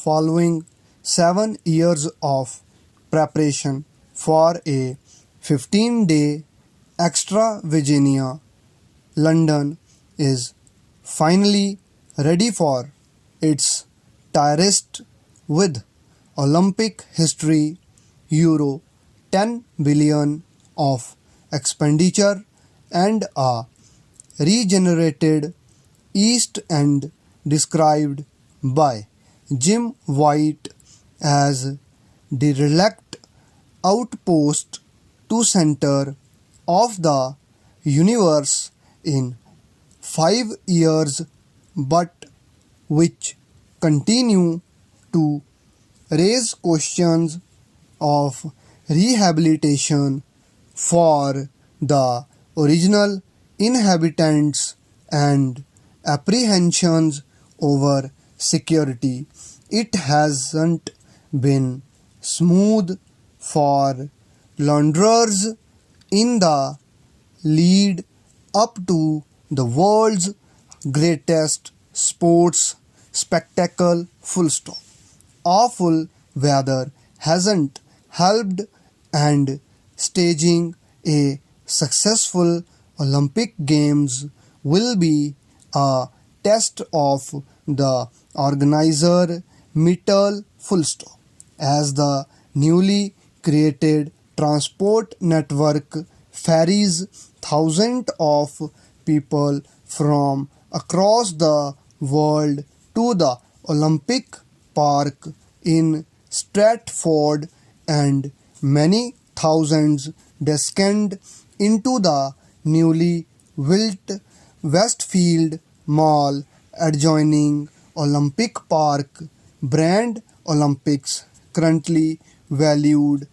following 7 years of preparation for a 15-day extra Virginia, London is finally ready for its tirest with Olympic history Euro 10 billion of expenditure and a regenerated East End described by Jim White as derelict outpost to center of the universe in 5 years, but which continue to raise questions of rehabilitation for the original inhabitants and apprehensions over security. It hasn't been smooth for launderers in the lead up to the world's greatest sports spectacle, full stop. Awful weather hasn't helped, and staging a successful Olympic Games will be a test of the organizer mettle, full stop. As the newly created transport network ferries thousands of people from across the world to the Olympic Park in Stratford, and many thousands descend into the newly built Westfield Mall adjoining Olympic Park. Brand Olympics, currently valued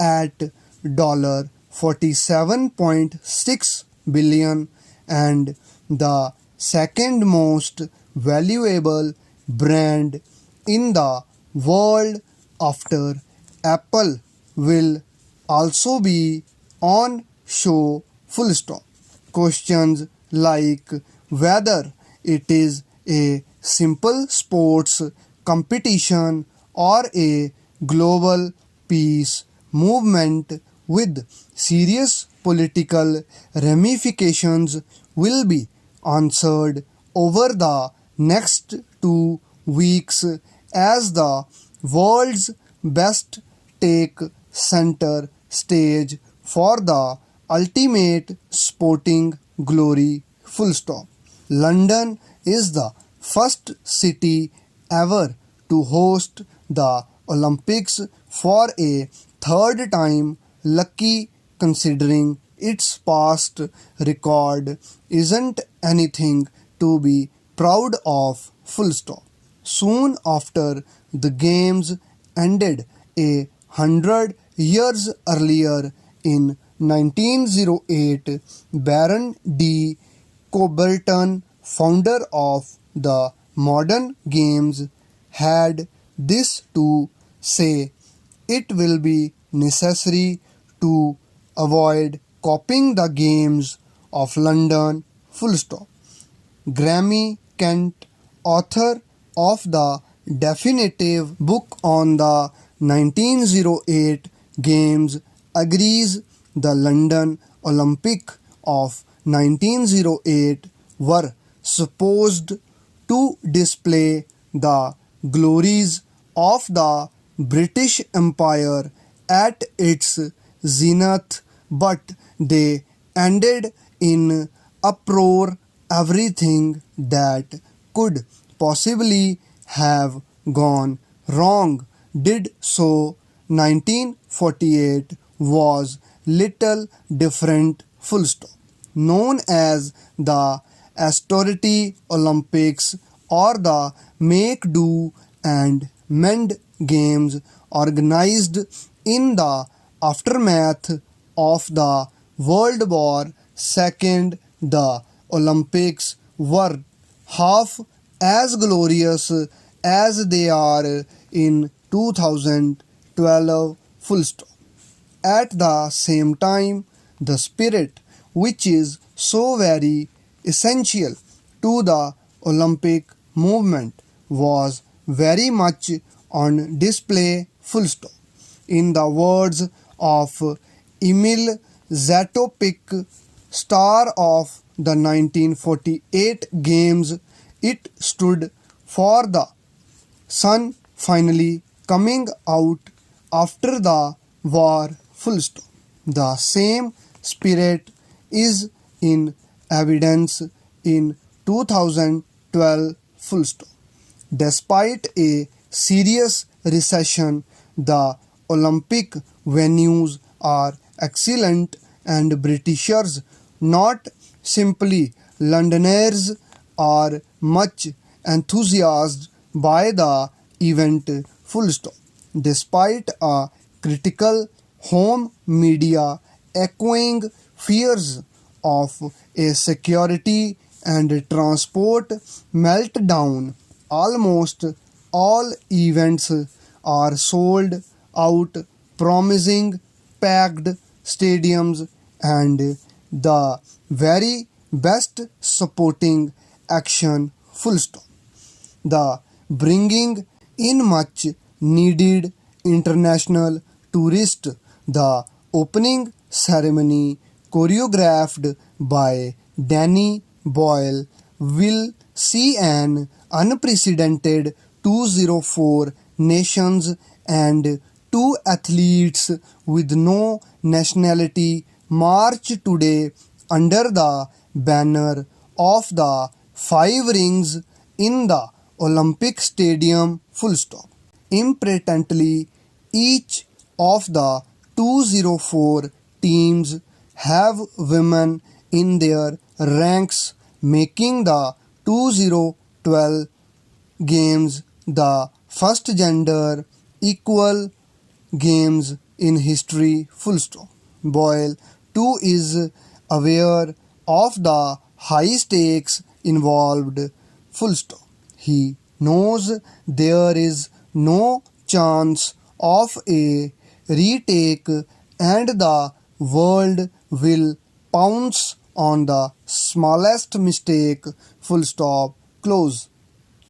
at $47.6 billion and the second most valuable brand in the world after Apple, will also be on show, full stop. Questions like whether it is a simple sports competition or a global peace movement with serious political ramifications will be answered over the next 2 weeks as the world's best take center stage for the ultimate sporting glory, full stop. London is the first city ever to host the Olympics for a third time, lucky considering its past record isn't anything to be proud of, full stop. Soon after the games ended 100 years earlier in 1908, Baron de Coubertin, founder of the modern games, had this to say: it will be necessary to avoid copying the games of London, full stop. Grammy Kent, author of the definitive book on the 1908 Games, agrees the London Olympic of 1908 were supposed to display the glories of the British Empire at its zenith, but they ended in uproar. Everything that could possibly have gone wrong did so. 1948 was little different, full stop. Known as the Austerity Olympics or the Make Do and Mend Games, organized in the aftermath of the World War II, the Olympics were half as glorious as they are in 2012, full stop. At the same time, the spirit which is so very essential to the Olympic movement was very much on display, full stop. In the words of Emil Zatopic, star of the 1948 games, it stood for the sun finally coming out after the war, full stop. The same spirit is in evidence in 2012, full stop. Despite a serious recession, the Olympic venues are excellent and Britishers, not simply Londoners, are much enthusiased by the event, full stop. Despite a critical home media echoing fears of a security and transport meltdown, almost all events are sold out, promising packed stadiums and the very best supporting action, full stop. The bringing in much needed international tourists, the opening ceremony choreographed by Danny Boyle will see an unprecedented 204 nations and two athletes with no nationality march today under the banner of the five rings in the Olympic Stadium, full stop. Importantly, each of the 204 teams have women in their ranks, making the 2012 games the first gender equal games in history, full stop. Boyle too is aware of the high stakes involved, full stop. He knows there is no chance of a retake and the world will pounce on the smallest mistake, full stop, close.